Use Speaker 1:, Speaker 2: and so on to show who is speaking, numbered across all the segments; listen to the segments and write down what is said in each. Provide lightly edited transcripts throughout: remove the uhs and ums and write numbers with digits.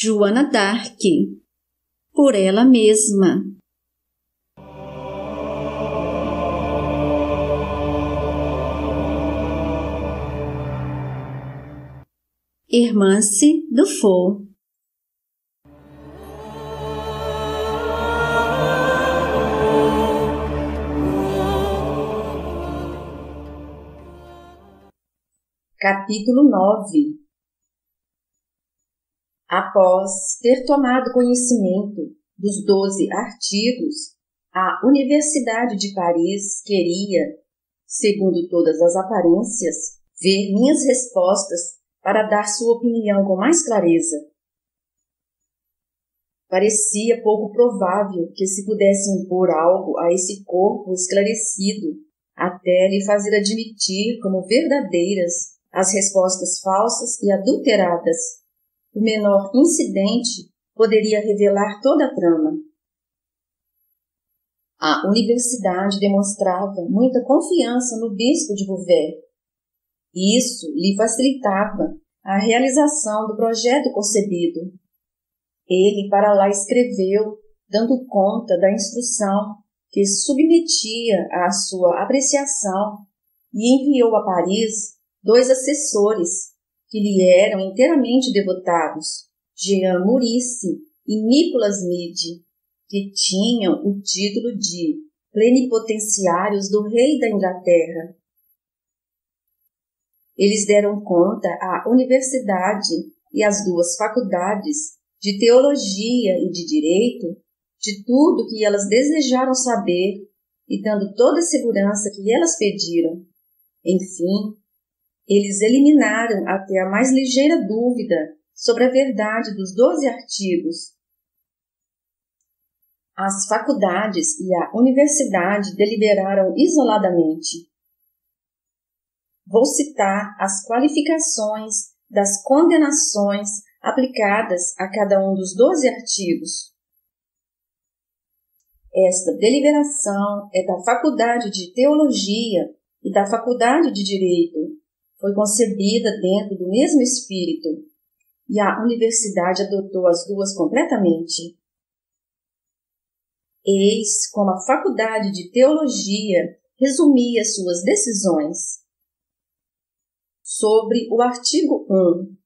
Speaker 1: Joana d'Arc, por ela mesma. Hermance Dufour.
Speaker 2: Capítulo 9. Após ter tomado conhecimento dos 12 artigos, a Universidade de Paris queria, segundo todas as aparências, ver minhas respostas para dar sua opinião com mais clareza. Parecia pouco provável que se pudesse impor algo a esse corpo esclarecido, até lhe fazer admitir como verdadeiras as respostas falsas e adulteradas. O menor incidente poderia revelar toda a trama. A universidade demonstrava muita confiança no bispo de Beauvais. Isso lhe facilitava a realização do projeto concebido. Ele para lá escreveu, dando conta da instrução que submetia à sua apreciação, e enviou a Paris 2 assessores que lhe eram inteiramente devotados, Jean Maurice e Nicolas Midi, que tinham o título de plenipotenciários do rei da Inglaterra. Eles deram conta à universidade e às 2 faculdades de teologia e de direito de tudo que elas desejaram saber e dando toda a segurança que elas pediram. Enfim, eles eliminaram até a mais ligeira dúvida sobre a verdade dos 12 artigos. As faculdades e a universidade deliberaram isoladamente. Vou citar as qualificações das condenações aplicadas a cada um dos 12 artigos. Esta deliberação é da Faculdade de Teologia e da Faculdade de Direito. Foi concebida dentro do mesmo espírito, e a universidade adotou as 2 completamente. Eis como a Faculdade de Teologia resumia suas decisões. Sobre o artigo 1.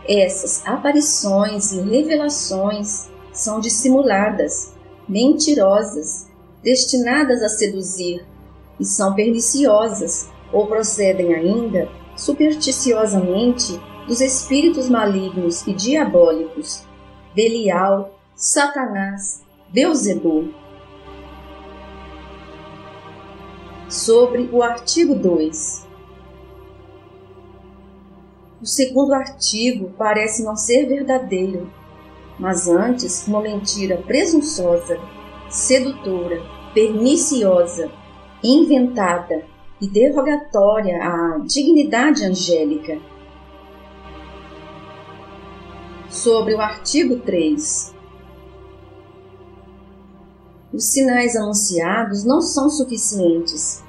Speaker 2: Essas aparições e revelações são dissimuladas, mentirosas, destinadas a seduzir, e são perniciosas, ou procedem ainda, supersticiosamente, dos espíritos malignos e diabólicos, Belial, Satanás, Beelzebul. Sobre o artigo 2. O segundo artigo parece não ser verdadeiro, mas antes uma mentira presunçosa, sedutora, perniciosa, inventada e derrogatória à dignidade angélica. Sobre o artigo 3. Os sinais anunciados não são suficientes.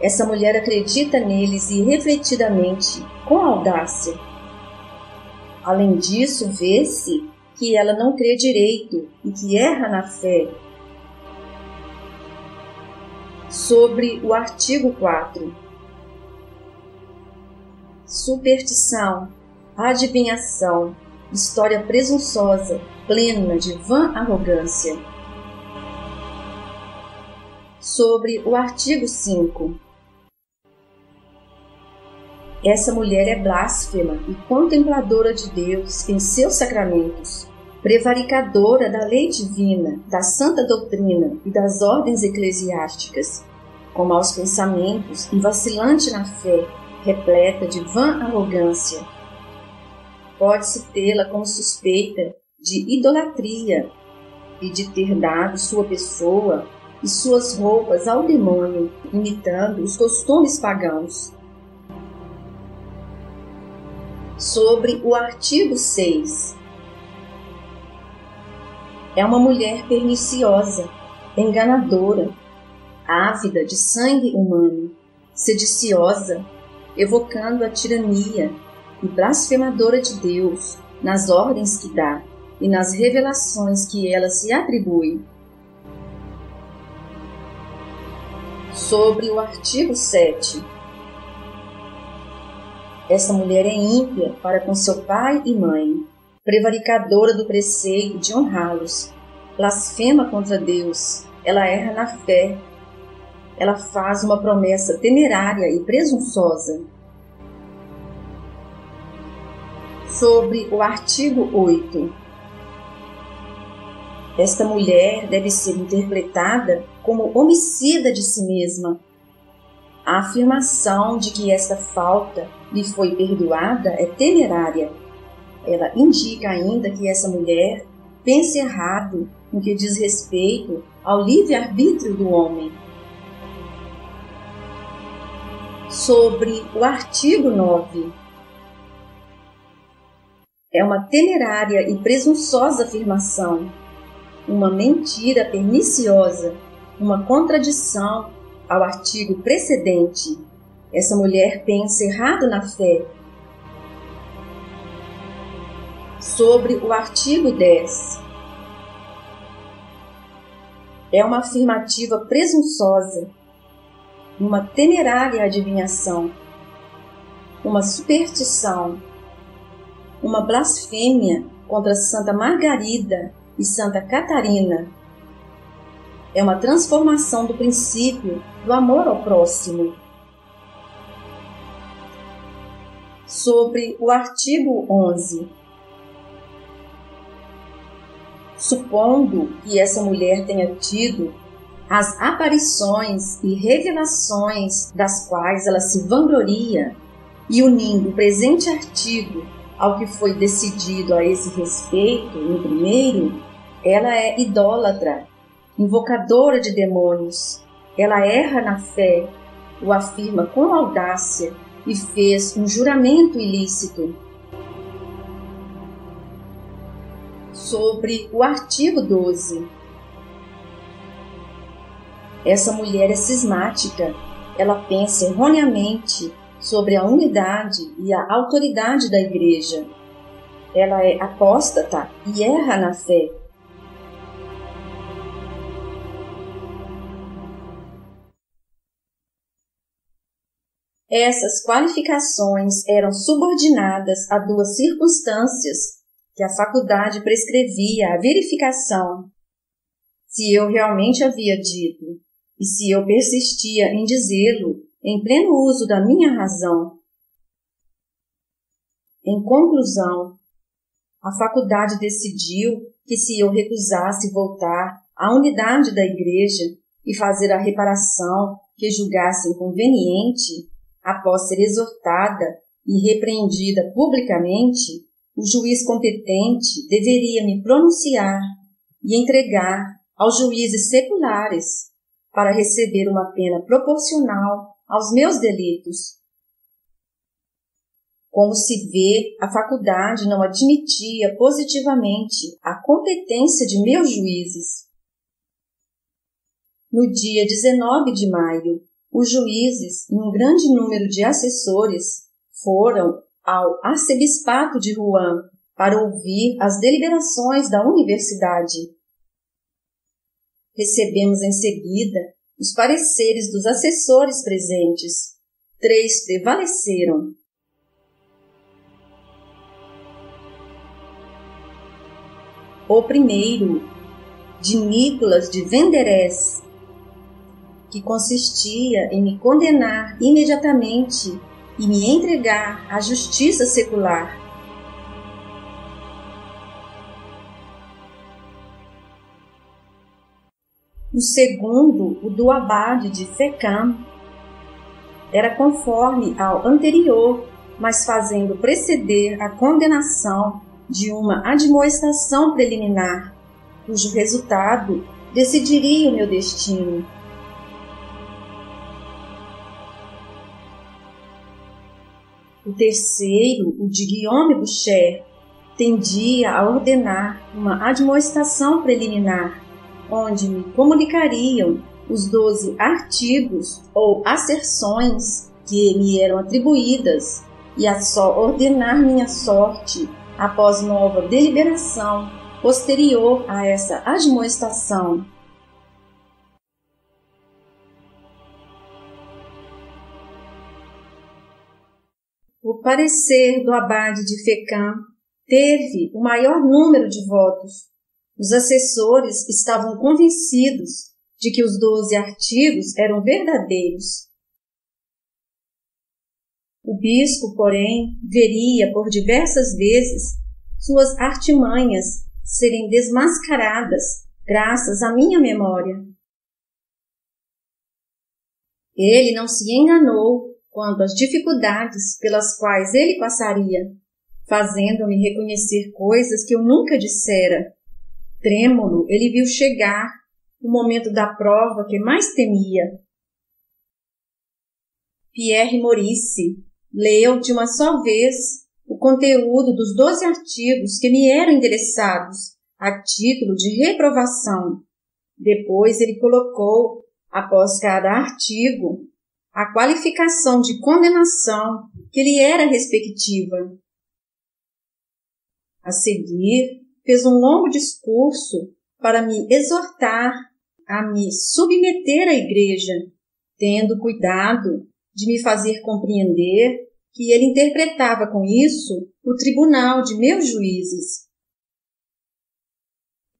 Speaker 2: Essa mulher acredita neles irrefletidamente, com audácia. Além disso, vê-se que ela não crê direito e que erra na fé. Sobre o artigo 4. Superstição, adivinhação, história presunçosa, plena de vã arrogância. Sobre o artigo 5. Essa mulher é blasfema e contempladora de Deus em seus sacramentos, prevaricadora da lei divina, da santa doutrina e das ordens eclesiásticas, com maus pensamentos e vacilante na fé, repleta de vã arrogância. Pode-se tê-la como suspeita de idolatria e de ter dado sua pessoa e suas roupas ao demônio, imitando os costumes pagãos. Sobre o artigo 6. É uma mulher perniciosa, enganadora, ávida de sangue humano, sediciosa, evocando a tirania, e blasfemadora de Deus nas ordens que dá e nas revelações que ela se atribui. Sobre o artigo 7. Essa mulher é ímpia para com seu pai e mãe, prevaricadora do preceito de honrá-los, blasfema contra Deus, ela erra na fé, ela faz uma promessa temerária e presunçosa. Sobre o artigo 8. Esta mulher deve ser interpretada como homicida de si mesma. A afirmação de que esta falta lhe foi perdoada é temerária. Ela indica ainda que essa mulher pensa errado no que diz respeito ao livre-arbítrio do homem. Sobre o artigo 9. É uma temerária e presunçosa afirmação, uma mentira perniciosa, uma contradição ao artigo precedente. Essa mulher pensa errado na fé. Sobre o artigo 10. É uma afirmativa presunçosa, uma temerária adivinhação, uma superstição, uma blasfêmia contra Santa Margarida e Santa Catarina. É uma transformação do princípio do amor ao próximo. Sobre o artigo 11. Supondo que essa mulher tenha tido as aparições e revelações das quais ela se vangloria, e unindo o presente artigo ao que foi decidido a esse respeito no primeiro, ela é idólatra, invocadora de demônios, ela erra na fé, o afirma com audácia e fez um juramento ilícito. Sobre o artigo 12. Essa mulher é cismática, ela pensa erroneamente sobre a unidade e a autoridade da Igreja. Ela é apóstata e erra na fé. Essas qualificações eram subordinadas a duas circunstâncias que a faculdade prescrevia à verificação: se eu realmente havia dito e se eu persistia em dizê-lo em pleno uso da minha razão. Em conclusão, a faculdade decidiu que se eu recusasse voltar à unidade da Igreja e fazer a reparação que julgassem conveniente, após ser exortada e repreendida publicamente, o juiz competente deveria me pronunciar e entregar aos juízes seculares para receber uma pena proporcional aos meus delitos. Como se vê, a faculdade não admitia positivamente a competência de meus juízes. No dia 19 de maio, os juízes e um grande número de assessores foram ao arcebispato de Rouen para ouvir as deliberações da universidade. Recebemos em seguida os pareceres dos assessores presentes. 3 prevaleceram. O primeiro, de Nicolas de Venderès, que consistia em me condenar imediatamente e me entregar à justiça secular. O segundo, o do abade de Fécamp, era conforme ao anterior, mas fazendo preceder a condenação de uma admoestação preliminar, cujo resultado decidiria o meu destino. O terceiro, o de Guillaume Boucher, tendia a ordenar uma admoestação preliminar, onde me comunicariam os 12 artigos ou asserções que me eram atribuídas e a só ordenar minha sorte após nova deliberação posterior a essa admoestação. O parecer do abade de Fécamp teve o maior número de votos. Os assessores estavam convencidos de que os 12 artigos eram verdadeiros. O bispo, porém, veria por diversas vezes suas artimanhas serem desmascaradas graças à minha memória. Ele não se enganou quanto às dificuldades pelas quais ele passaria, fazendo-me reconhecer coisas que eu nunca dissera. Trêmulo, ele viu chegar o momento da prova que mais temia. Pierre Maurice leu de uma só vez o conteúdo dos 12 artigos que me eram endereçados a título de reprovação. Depois ele colocou, após cada artigo, a qualificação de condenação que lhe era respectiva. A seguir, fez um longo discurso para me exortar a me submeter à igreja, tendo cuidado de me fazer compreender que ele interpretava com isso o tribunal de meus juízes.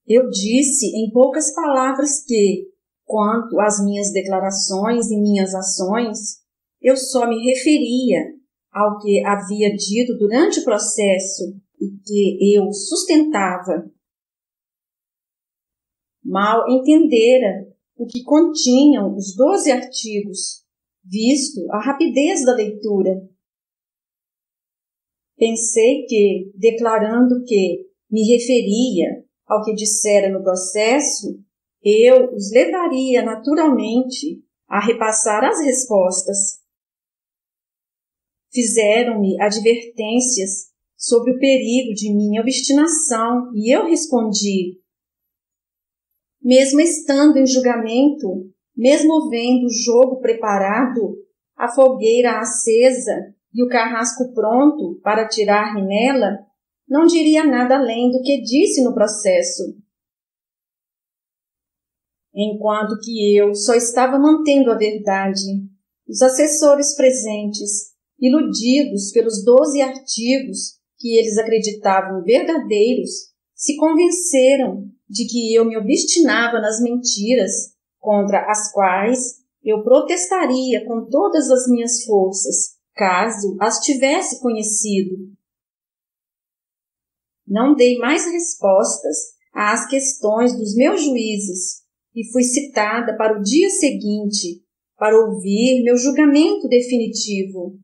Speaker 2: Eu disse em poucas palavras que, quanto às minhas declarações e minhas ações, eu só me referia ao que havia dito durante o processo e que eu sustentava. Mal entendera o que continham os 12 artigos, visto a rapidez da leitura. Pensei que, declarando que me referia ao que dissera no processo, eu os levaria naturalmente a repassar as respostas. Fizeram-me advertências sobre o perigo de minha obstinação e eu respondi: mesmo estando em julgamento, mesmo vendo o jogo preparado, a fogueira acesa e o carrasco pronto para atirar-me nela, não diria nada além do que disse no processo. Enquanto que eu só estava mantendo a verdade, os assessores presentes, iludidos pelos 12 artigos que eles acreditavam verdadeiros, se convenceram de que eu me obstinava nas mentiras contra as quais eu protestaria com todas as minhas forças, caso as tivesse conhecido. Não dei mais respostas às questões dos meus juízes e fui citada para o dia seguinte para ouvir meu julgamento definitivo.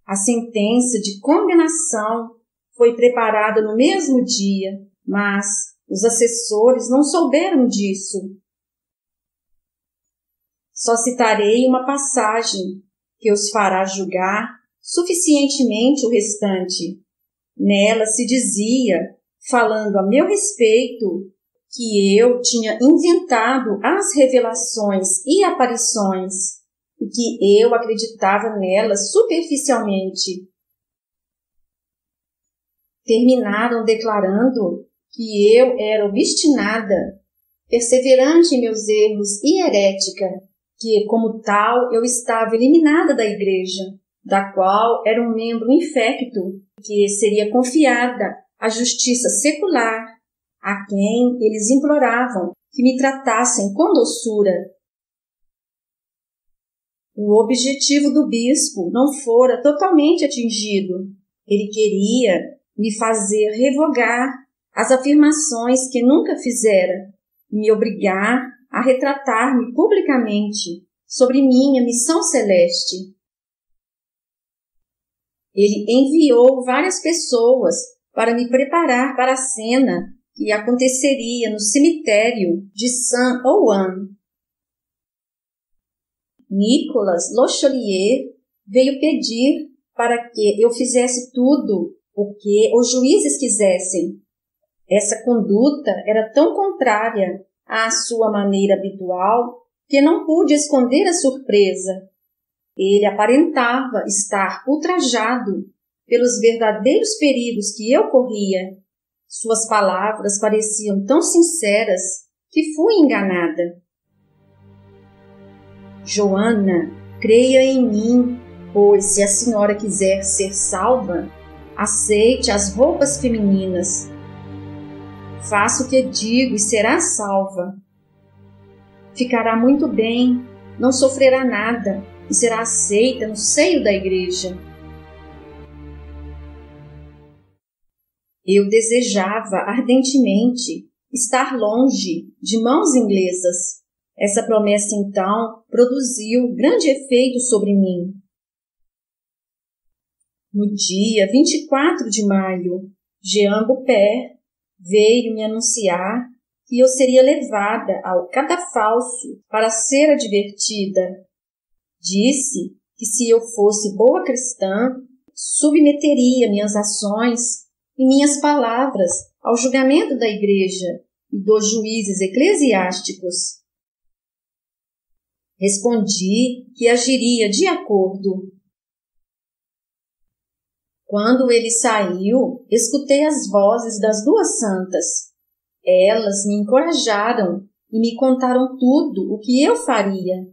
Speaker 2: A sentença de condenação foi preparada no mesmo dia, mas os assessores não souberam disso. Só citarei uma passagem que os fará julgar suficientemente o restante. Nela se dizia, falando a meu respeito, que eu tinha inventado as revelações e aparições e que eu acreditava nelas superficialmente. Terminaram declarando que eu era obstinada, perseverante em meus erros e herética, que, como tal, eu estava eliminada da igreja, da qual era um membro infecto, que seria confiada à justiça secular, a quem eles imploravam que me tratassem com doçura. O objetivo do bispo não fora totalmente atingido. Ele queria me fazer revogar as afirmações que nunca fizera, me obrigar a retratar-me publicamente sobre minha missão celeste. Ele enviou várias pessoas para me preparar para a cena que aconteceria no cemitério de Saint-Ouen. Nicolas Lochelier veio pedir para que eu fizesse tudo o que os juízes quisessem. Essa conduta era tão contrária à sua maneira habitual que não pude esconder a surpresa. Ele aparentava estar ultrajado pelos verdadeiros perigos que eu corria. Suas palavras pareciam tão sinceras que fui enganada. Joana, creia em mim, pois se a senhora quiser ser salva, aceite as roupas femininas. Faça o que digo e será salva. Ficará muito bem, não sofrerá nada e será aceita no seio da igreja. Eu desejava ardentemente estar longe de mãos inglesas. Essa promessa, então, produziu grande efeito sobre mim. No dia 24 de maio, Jean Beaupère veio me anunciar que eu seria levada ao cadafalso para ser advertida. Disse que se eu fosse boa cristã, submeteria minhas ações e minhas palavras ao julgamento da igreja e dos juízes eclesiásticos. Respondi que agiria de acordo. Quando ele saiu, escutei as vozes das duas santas. Elas me encorajaram e me contaram tudo o que eu faria.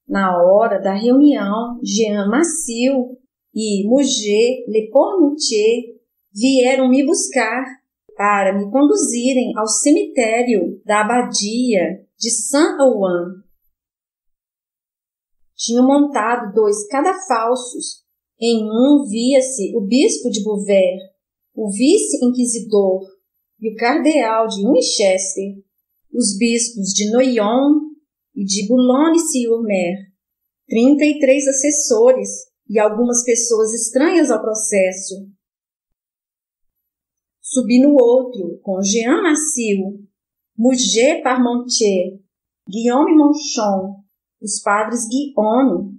Speaker 2: Na hora da reunião, Jean Massieu e Mugger Le Pornutier vieram me buscar para me conduzirem ao cemitério da abadia de Saint-Ouen. Tinham montado 2 cadafalsos. Em um via-se o bispo de Beauvais, o vice-inquisidor e o cardeal de Winchester, os bispos de Noyon e de Boulogne-sur-Mer, 33 assessores e algumas pessoas estranhas ao processo. Subi no outro com Jean Massieu, Mugger Parmentier, Guillaume Manchon, os padres Guillaume,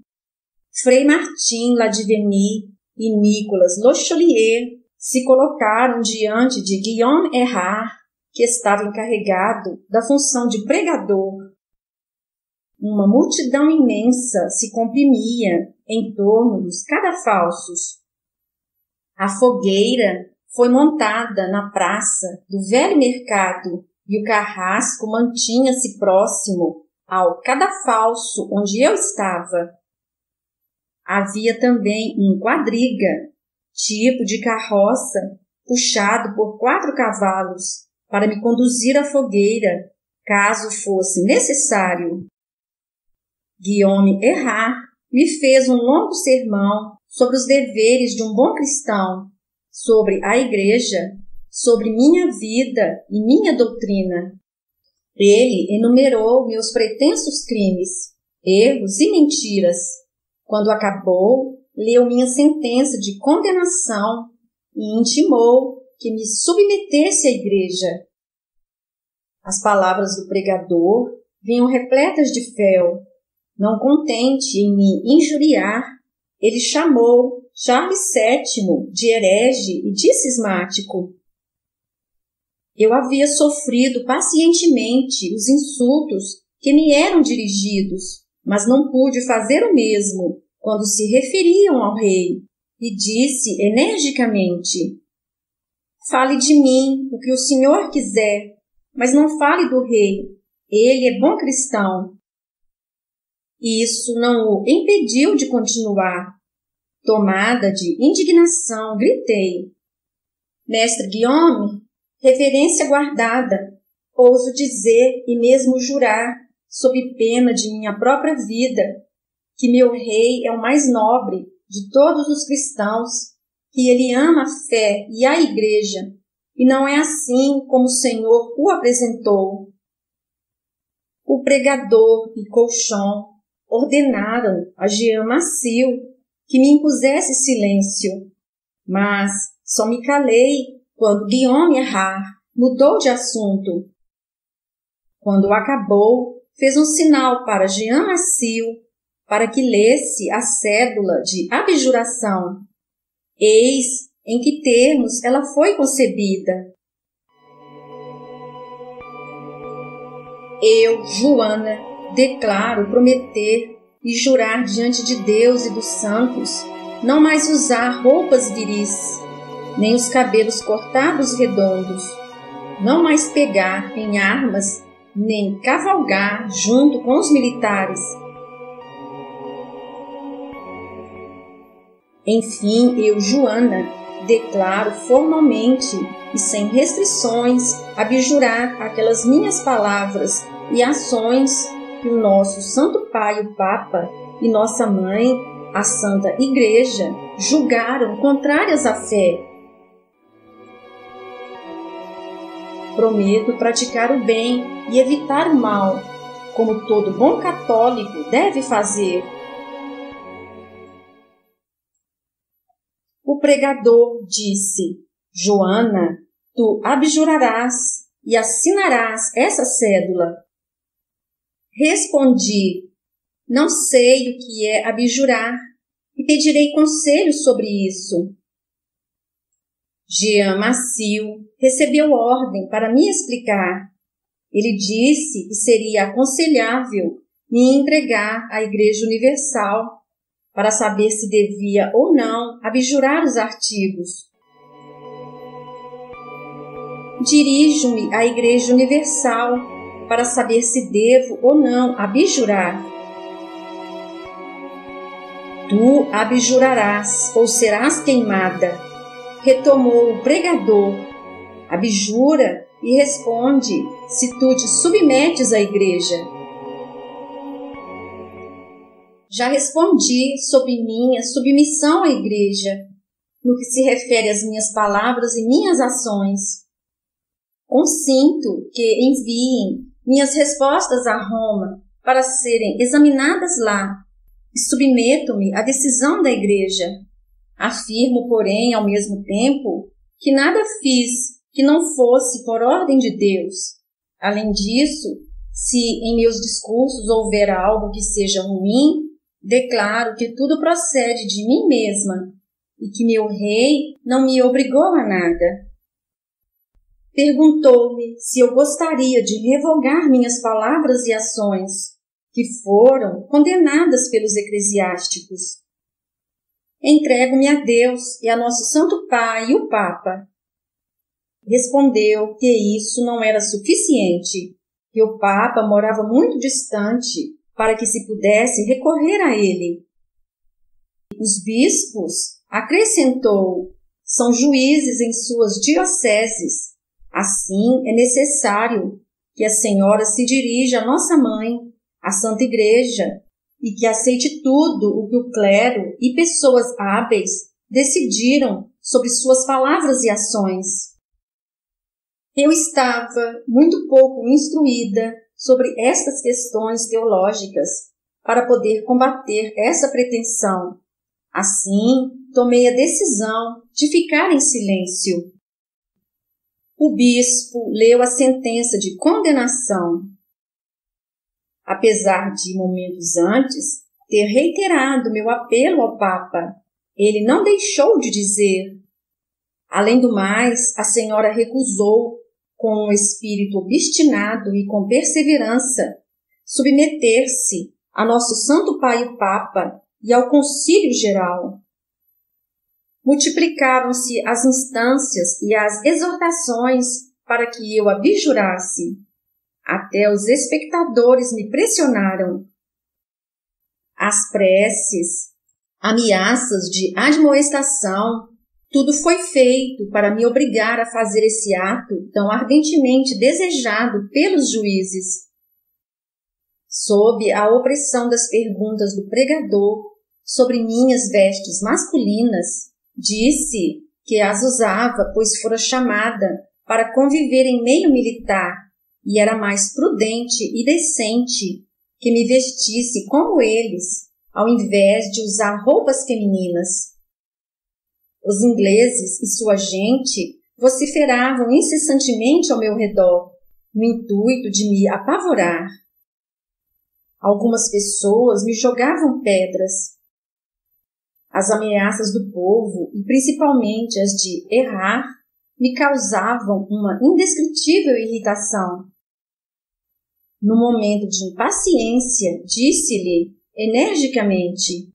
Speaker 2: Frei Martin Ladiveny e Nicolas Locholier se colocaram diante de Guillaume Erard, que estava encarregado da função de pregador. Uma multidão imensa se comprimia em torno dos cadafalsos. A fogueira foi montada na praça do velho mercado e o carrasco mantinha-se próximo ao cadafalso onde eu estava. Havia também um quadriga, tipo de carroça, puxado por 4 cavalos, para me conduzir à fogueira, caso fosse necessário. Guillaume Erard me fez um longo sermão sobre os deveres de um bom cristão, sobre a igreja, sobre minha vida e minha doutrina. Ele enumerou meus pretensos crimes, erros e mentiras. Quando acabou, leu minha sentença de condenação e intimou que me submetesse à igreja. As palavras do pregador vinham repletas de fel. Não contente em me injuriar, ele chamou Charles VII de herege e de cismático. Eu havia sofrido pacientemente os insultos que me eram dirigidos, mas não pude fazer o mesmo quando se referiam ao rei, e disse energicamente: fale de mim o que o senhor quiser, mas não fale do rei, ele é bom cristão. Isso não o impediu de continuar. Tomada de indignação, gritei: Mestre Guillaume, reverência guardada, ouso dizer e mesmo jurar, sob pena de minha própria vida, que meu rei é o mais nobre de todos os cristãos, que ele ama a fé e a igreja, e não é assim como o Senhor o apresentou. O pregador e Colchon ordenaram a Jean Massieu que me impusesse silêncio, mas só me calei quando Guillaume Erard mudou de assunto. Quando acabou, fez um sinal para Jean Massieu para que lesse a cédula de abjuração. Eis em que termos ela foi concebida. Eu, Joana, declaro prometer e jurar diante de Deus e dos santos não mais usar roupas viris, nem os cabelos cortados redondos, não mais pegar em armas, nem cavalgar junto com os militares. Enfim, eu, Joana, declaro formalmente e sem restrições abjurar aquelas minhas palavras e ações que o nosso Santo Pai, o Papa, e nossa Mãe, a Santa Igreja, julgaram contrárias à fé. Prometo praticar o bem e evitar o mal, como todo bom católico deve fazer. O pregador disse: Joana, tu abjurarás e assinarás essa cédula. Respondi: não sei o que é abjurar e pedirei conselho sobre isso. Jean Massieu recebeu ordem para me explicar. Ele disse que seria aconselhável me entregar à Igreja Universal para saber se devia ou não abjurar os artigos. Dirijo-me à Igreja Universal para saber se devo ou não abjurar. Tu abjurarás ou serás queimada, retomou o pregador. Abjura e responde se tu te submetes à Igreja. Já respondi sobre minha submissão à Igreja, no que se refere às minhas palavras e minhas ações. Consinto que enviem minhas respostas a Roma para serem examinadas lá e submeto-me à decisão da Igreja. Afirmo, porém, ao mesmo tempo, que nada fiz que não fosse por ordem de Deus. Além disso, se em meus discursos houver algo que seja ruim, declaro que tudo procede de mim mesma e que meu rei não me obrigou a nada. Perguntou-me se eu gostaria de revogar minhas palavras e ações, que foram condenadas pelos eclesiásticos. Entrego-me a Deus e a nosso Santo Pai, o Papa. Respondeu que isso não era suficiente, que o Papa morava muito distante para que se pudesse recorrer a ele. Os bispos, acrescentou, são juízes em suas dioceses. Assim, é necessário que a senhora se dirija à nossa mãe, à Santa Igreja, e que aceite tudo o que o clero e pessoas hábeis decidiram sobre suas palavras e ações. Eu estava muito pouco instruída sobre estas questões teológicas para poder combater essa pretensão. Assim, tomei a decisão de ficar em silêncio. O bispo leu a sentença de condenação. Apesar de, momentos antes, ter reiterado meu apelo ao Papa, ele não deixou de dizer. Além do mais, a senhora recusou, com um espírito obstinado e com perseverança, submeter-se a nosso Santo Pai o Papa e ao Concílio Geral. Multiplicaram-se as instâncias e as exortações para que eu abjurasse. Até os espectadores me pressionaram. As preces, ameaças de admoestação, tudo foi feito para me obrigar a fazer esse ato tão ardentemente desejado pelos juízes. Sob a opressão das perguntas do pregador sobre minhas vestes masculinas, disse que as usava pois fora chamada para conviver em meio militar e era mais prudente e decente que me vestisse como eles, ao invés de usar roupas femininas. Os ingleses e sua gente vociferavam incessantemente ao meu redor, no intuito de me apavorar. Algumas pessoas me jogavam pedras. As ameaças do povo, e principalmente as de errar, me causavam uma indescritível irritação. No momento de impaciência, disse-lhe energicamente: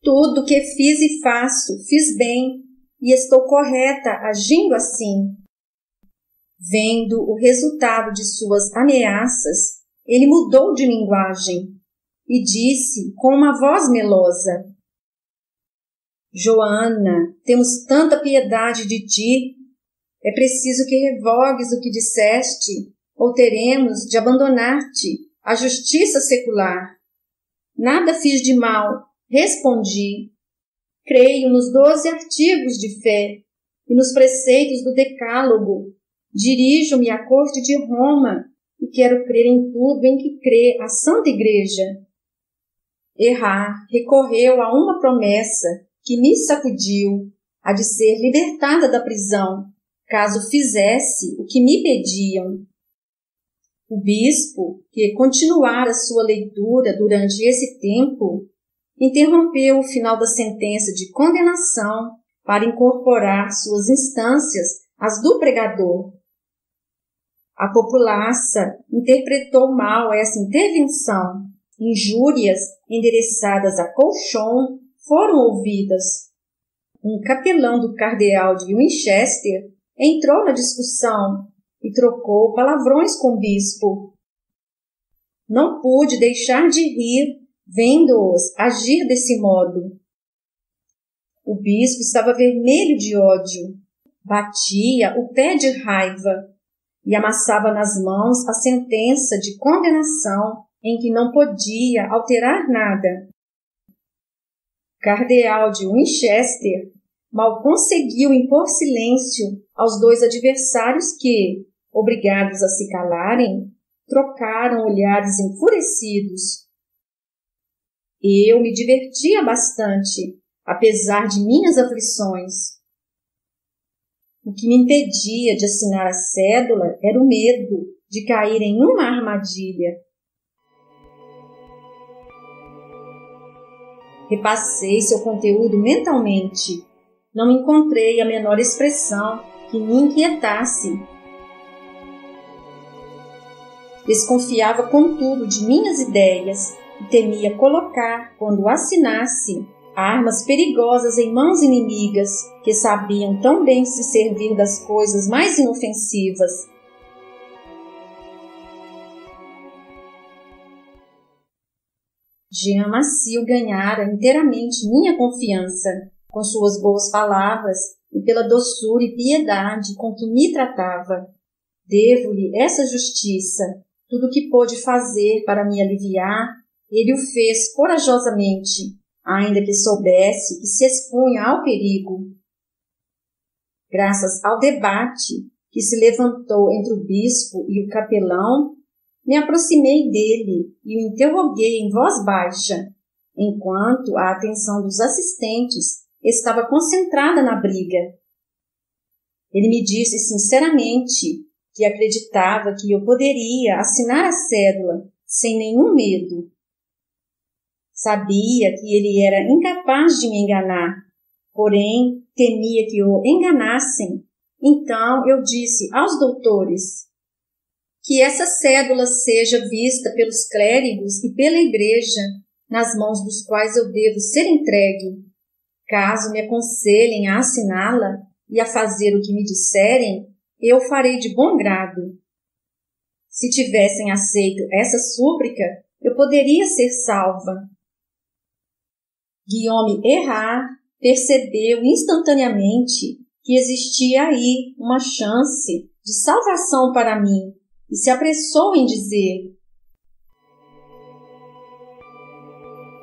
Speaker 2: tudo que fiz e faço, fiz bem, e estou correta agindo assim. Vendo o resultado de suas ameaças, ele mudou de linguagem e disse com uma voz melosa: Joana, temos tanta piedade de ti. É preciso que revogues o que disseste, ou teremos de abandonar-te à justiça secular. Nada fiz de mal, respondi. Creio nos 12 artigos de fé e nos preceitos do Decálogo. Dirijo-me à corte de Roma e quero crer em tudo em que crê a Santa Igreja. Errar recorreu a uma promessa que me sacudiu, a de ser libertada da prisão, caso fizesse o que me pediam. O bispo, que continuara sua leitura durante esse tempo, interrompeu o final da sentença de condenação para incorporar suas instâncias às do pregador. A populaça interpretou mal essa intervenção. Injúrias endereçadas a Colchon foram ouvidas. Um capelão do cardeal de Winchester entrou na discussão e trocou palavrões com o bispo. Não pude deixar de rir vendo-os agir desse modo. O bispo estava vermelho de ódio, batia o pé de raiva e amassava nas mãos a sentença de condenação em que não podia alterar nada. O cardeal de Winchester mal conseguiu impor silêncio aos 2 adversários que, obrigados a se calarem, trocaram olhares enfurecidos. Eu me divertia bastante, apesar de minhas aflições. O que me impedia de assinar a cédula era o medo de cair em uma armadilha. Repassei seu conteúdo mentalmente. Não encontrei a menor expressão que me inquietasse. Desconfiava, contudo, de minhas ideias e temia colocar, quando assinasse, armas perigosas em mãos inimigas que sabiam tão bem se servir das coisas mais inofensivas. Jean Massieu ganhara inteiramente minha confiança, com suas boas palavras e pela doçura e piedade com que me tratava. Devo-lhe essa justiça. Tudo o que pôde fazer para me aliviar, ele o fez corajosamente, ainda que soubesse que se expunha ao perigo. Graças ao debate que se levantou entre o bispo e o capelão, me aproximei dele e o interroguei em voz baixa, enquanto a atenção dos assistentes estava concentrada na briga. Ele me disse sinceramente que acreditava que eu poderia assinar a cédula sem nenhum medo. Sabia que ele era incapaz de me enganar, porém temia que o enganassem. Então eu disse aos doutores: que essa cédula seja vista pelos clérigos e pela igreja, nas mãos dos quais eu devo ser entregue. Caso me aconselhem a assiná-la e a fazer o que me disserem, eu farei de bom grado. Se tivessem aceito essa súplica, eu poderia ser salva. Guillaume Erard percebeu instantaneamente que existia aí uma chance de salvação para mim e se apressou em dizer: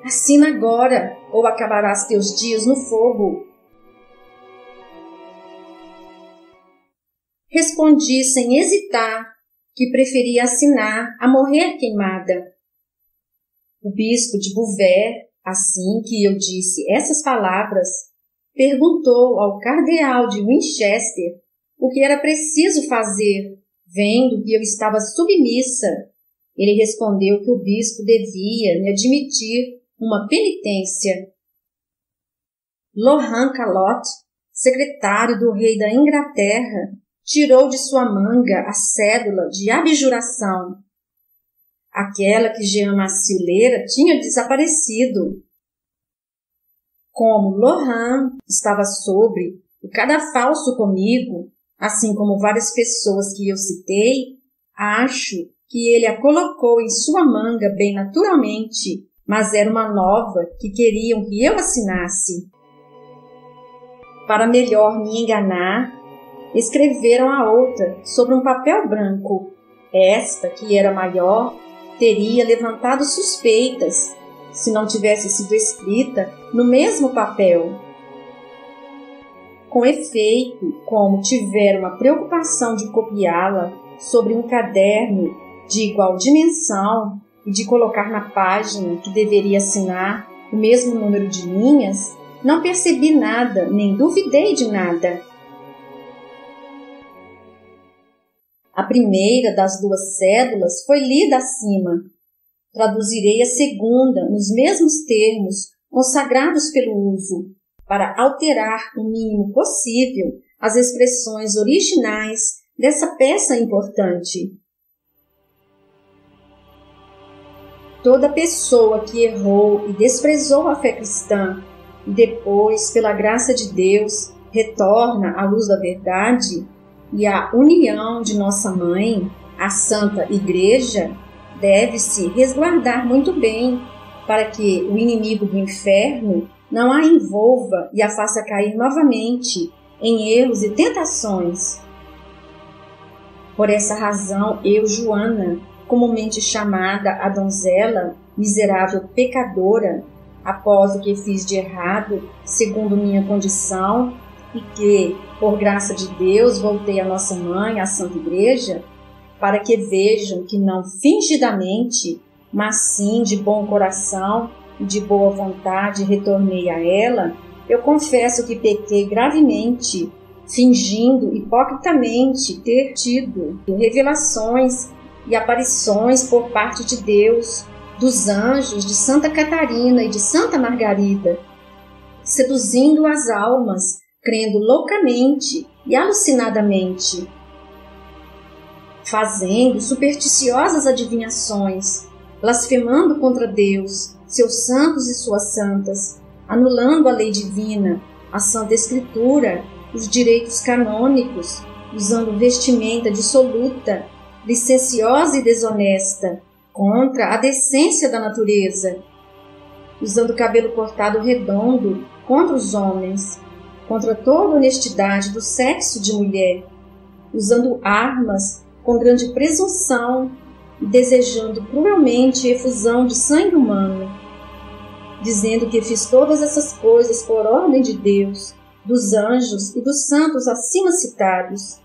Speaker 2: assina agora, ou acabarás teus dias no fogo. Respondi sem hesitar que preferia assinar a morrer queimada. O bispo de Beauvais, assim que eu disse essas palavras, perguntou ao cardeal de Winchester o que era preciso fazer, vendo que eu estava submissa. Ele respondeu que o bispo devia me admitir uma penitência. Laurent Calotte, secretário do rei da Inglaterra, tirou de sua manga a cédula de abjuração. Aquela que Jean Maciuleira tinha desaparecido. Como Lohan estava sobre o cadafalso comigo, assim como várias pessoas que eu citei, acho que ele a colocou em sua manga bem naturalmente, mas era uma nova que queriam que eu assinasse. Para melhor me enganar, escreveram a outra sobre um papel branco. Esta, que era maior, teria levantado suspeitas se não tivesse sido escrita no mesmo papel. Com efeito, como tiveram a preocupação de copiá-la sobre um caderno de igual dimensão e de colocar na página que deveria assinar o mesmo número de linhas, não percebi nada, nem duvidei de nada. A primeira das duas cédulas foi lida acima. Traduzirei a segunda nos mesmos termos consagrados pelo uso, para alterar o mínimo possível as expressões originais dessa peça importante. Toda pessoa que errou e desprezou a fé cristã e depois, pela graça de Deus, retorna à luz da verdade e à união de nossa Mãe, a Santa Igreja, deve-se resguardar muito bem para que o inimigo do inferno não a envolva e a faça cair novamente em erros e tentações. Por essa razão, eu, Joana, comumente chamada a donzela, miserável pecadora, após o que fiz de errado, segundo minha condição, e que, por graça de Deus, voltei à nossa Mãe, à Santa Igreja, para que vejam que não fingidamente, mas sim de bom coração e de boa vontade retornei a ela, eu confesso que pequei gravemente, fingindo hipocritamente ter tido revelações e aparições por parte de Deus, dos anjos de Santa Catarina e de Santa Margarida, seduzindo as almas, crendo loucamente e alucinadamente, fazendo supersticiosas adivinhações, blasfemando contra Deus, seus santos e suas santas, anulando a lei divina, a Santa Escritura, os direitos canônicos, usando vestimenta dissoluta, licenciosa e desonesta, contra a decência da natureza, usando cabelo cortado redondo contra os homens, contra toda honestidade do sexo de mulher, usando armas com grande presunção e desejando cruelmente efusão de sangue humano, dizendo que fiz todas essas coisas por ordem de Deus, dos anjos e dos santos acima citados,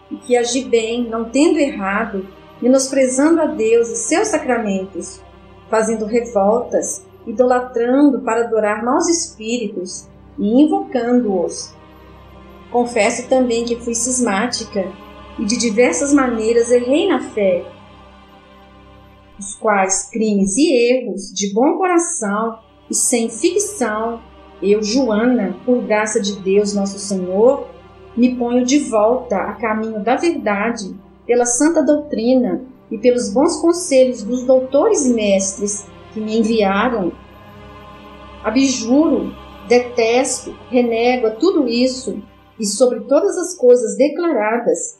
Speaker 2: e que agi bem, não tendo errado, menosprezando a Deus e seus sacramentos, fazendo revoltas, idolatrando para adorar maus espíritos e invocando-os. Confesso também que fui cismática e de diversas maneiras errei na fé, os quais crimes e erros de bom coração e sem ficção, eu, Joana, por graça de Deus nosso Senhor, me ponho de volta a caminho da verdade, pela santa doutrina e pelos bons conselhos dos doutores e mestres que me enviaram. Abjuro, detesto, renego a tudo isso e sobre todas as coisas declaradas.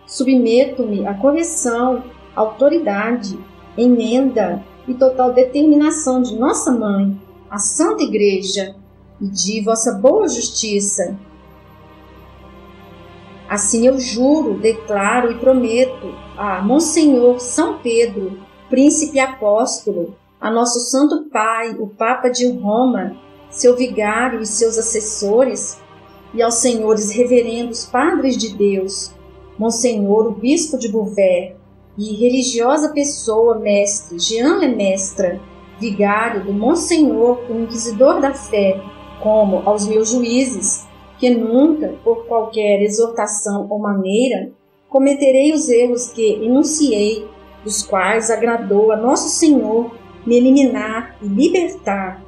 Speaker 2: Submeto-me à correção, autoridade, emenda e total determinação de nossa Mãe, a Santa Igreja, e de vossa boa justiça. Assim eu juro, declaro e prometo a Monsenhor São Pedro, Príncipe Apóstolo, a nosso Santo Pai, o Papa de Roma, seu vigário e seus assessores, e aos senhores reverendos Padres de Deus, Monsenhor o Bispo de Beauvais, e religiosa pessoa mestre Jean Lemestre, vigário do Monsenhor o Inquisidor da Fé, como aos meus juízes, que nunca, por qualquer exortação ou maneira, cometerei os erros que enunciei, dos quais agradou a nosso Senhor me eliminar e libertar.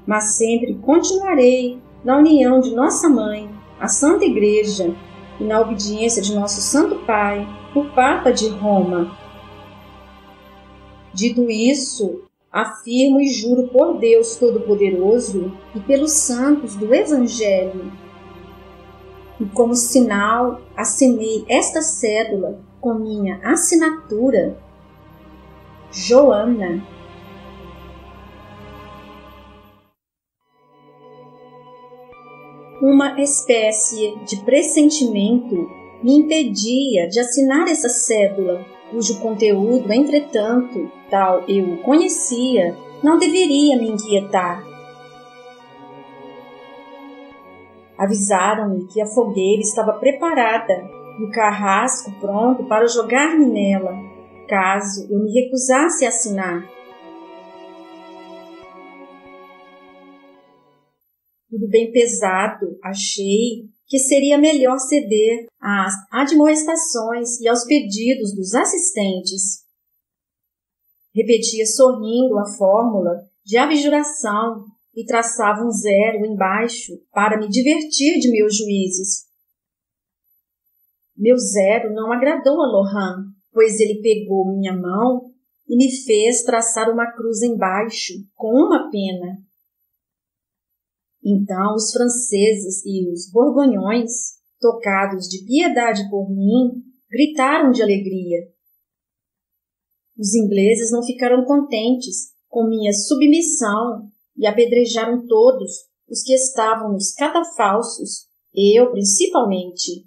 Speaker 2: Mas sempre continuarei na união de nossa Mãe, a Santa Igreja, e na obediência de nosso Santo Pai, o Papa de Roma. Dito isso, afirmo e juro por Deus Todo-Poderoso e pelos santos do Evangelho. E como sinal, assinei esta cédula com minha assinatura, Joana. Uma espécie de pressentimento me impedia de assinar essa cédula, cujo conteúdo, entretanto, tal eu o conhecia, não deveria me inquietar. Avisaram-me que a fogueira estava preparada e o carrasco pronto para jogar-me nela, caso eu me recusasse a assinar. Tudo bem pesado, achei que seria melhor ceder às admoestações e aos pedidos dos assistentes. Repetia sorrindo a fórmula de abjuração e traçava um zero embaixo para me divertir de meus juízes. Meu zero não agradou a Lohan, pois ele pegou minha mão e me fez traçar uma cruz embaixo com uma pena. Então os franceses e os borgonhões, tocados de piedade por mim, gritaram de alegria. Os ingleses não ficaram contentes com minha submissão e apedrejaram todos os que estavam nos catafalsos, eu principalmente.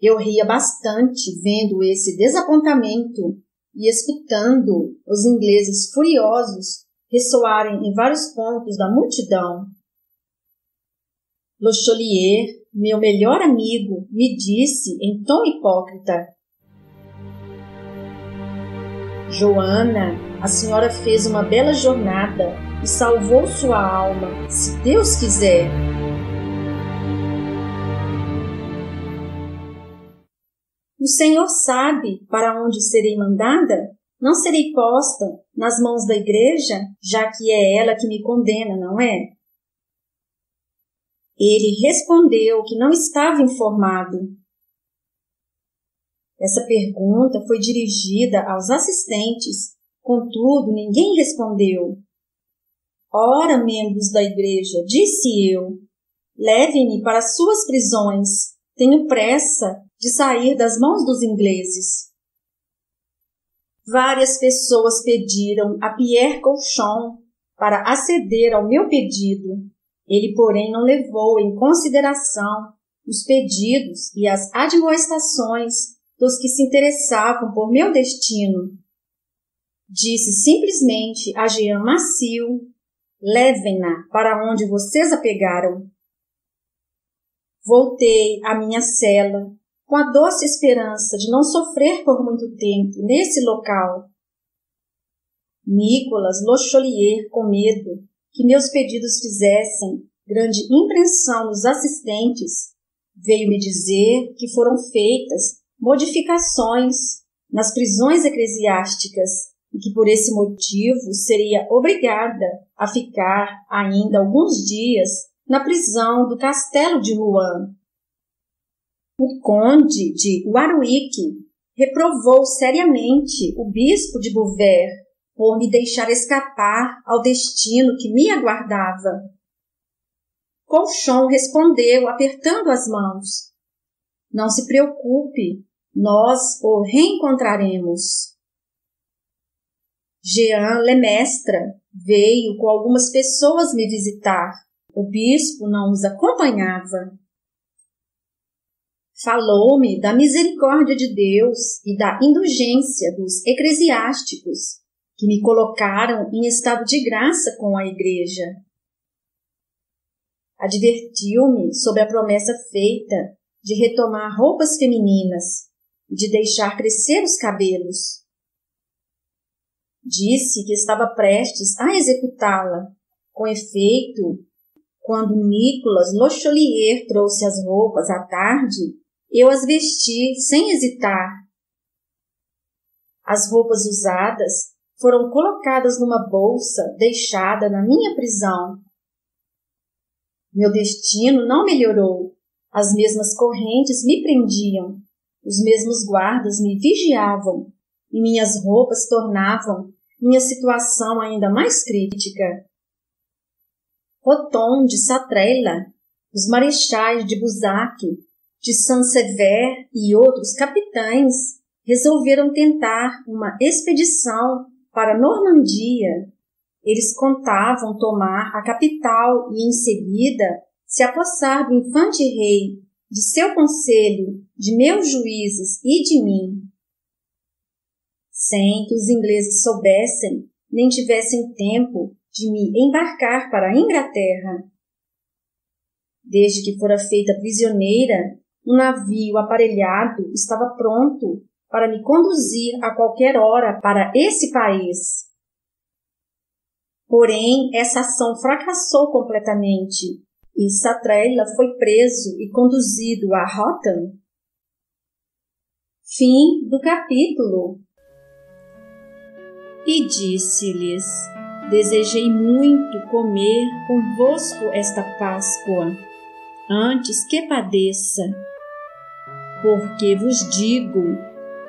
Speaker 2: Eu ria bastante vendo esse desapontamento e escutando os ingleses furiosos ressoarem em vários pontos da multidão. Le Cholier, meu melhor amigo, me disse em tom hipócrita: Joana, a senhora fez uma bela jornada e salvou sua alma, se Deus quiser. O senhor sabe para onde serei mandada? Não serei posta nas mãos da igreja, já que é ela que me condena, não é? Ele respondeu que não estava informado. Essa pergunta foi dirigida aos assistentes, contudo, ninguém respondeu. Ora, membros da igreja, disse eu, levem-me para suas prisões. Tenho pressa de sair das mãos dos ingleses. Várias pessoas pediram a Pierre Cauchon para aceder ao meu pedido. Ele, porém, não levou em consideração os pedidos e as admoestações dos que se interessavam por meu destino. Disse simplesmente a Jean Massieu: levem-na para onde vocês a pegaram. Voltei à minha cela, com a doce esperança de não sofrer por muito tempo nesse local. Nicolas Le Cholier, com medo que meus pedidos fizessem grande impressão nos assistentes, veio me dizer que foram feitas modificações nas prisões eclesiásticas e que por esse motivo seria obrigada a ficar ainda alguns dias na prisão do castelo de Rouen. O conde de Warwick reprovou seriamente o bispo de Beauvais por me deixar escapar ao destino que me aguardava. Cauchon respondeu apertando as mãos: não se preocupe, nós o reencontraremos. Jean Lemestre veio com algumas pessoas me visitar. O bispo não os acompanhava. Falou-me da misericórdia de Deus e da indulgência dos eclesiásticos, que me colocaram em estado de graça com a igreja. Advertiu-me sobre a promessa feita de retomar roupas femininas e de deixar crescer os cabelos. Disse que estava prestes a executá-la. Com efeito, quando Nicolas Le Cholier trouxe as roupas à tarde, eu as vesti sem hesitar. As roupas usadas foram colocadas numa bolsa deixada na minha prisão. Meu destino não melhorou. As mesmas correntes me prendiam. Os mesmos guardas me vigiavam. e minhas roupas tornavam minha situação ainda mais crítica. Othon de Satrella, os marechais de Buzac, de Saint-Sever e outros capitães resolveram tentar uma expedição para a Normandia. Eles contavam tomar a capital e, em seguida, se apossar do infante-rei, de seu conselho, de meus juízes e de mim. Sem que os ingleses soubessem, nem tivessem tempo de me embarcar para a Inglaterra. Desde que fora feita prisioneira, um navio aparelhado estava pronto para me conduzir a qualquer hora para esse país. Porém, essa ação fracassou completamente e Satrella foi preso e conduzido a Rotterdam. Fim do capítulo.
Speaker 1: E disse-lhes: Desejei muito comer convosco esta Páscoa, antes que padeça. Porque vos digo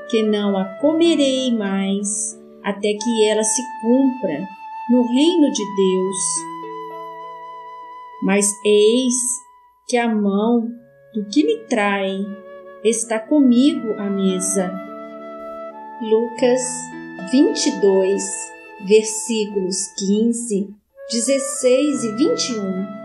Speaker 1: que não a comerei mais, até que ela se cumpra no reino de Deus. Mas eis que a mão do que me trai está comigo à mesa. Lucas 22, versículos 15, 16 e 21.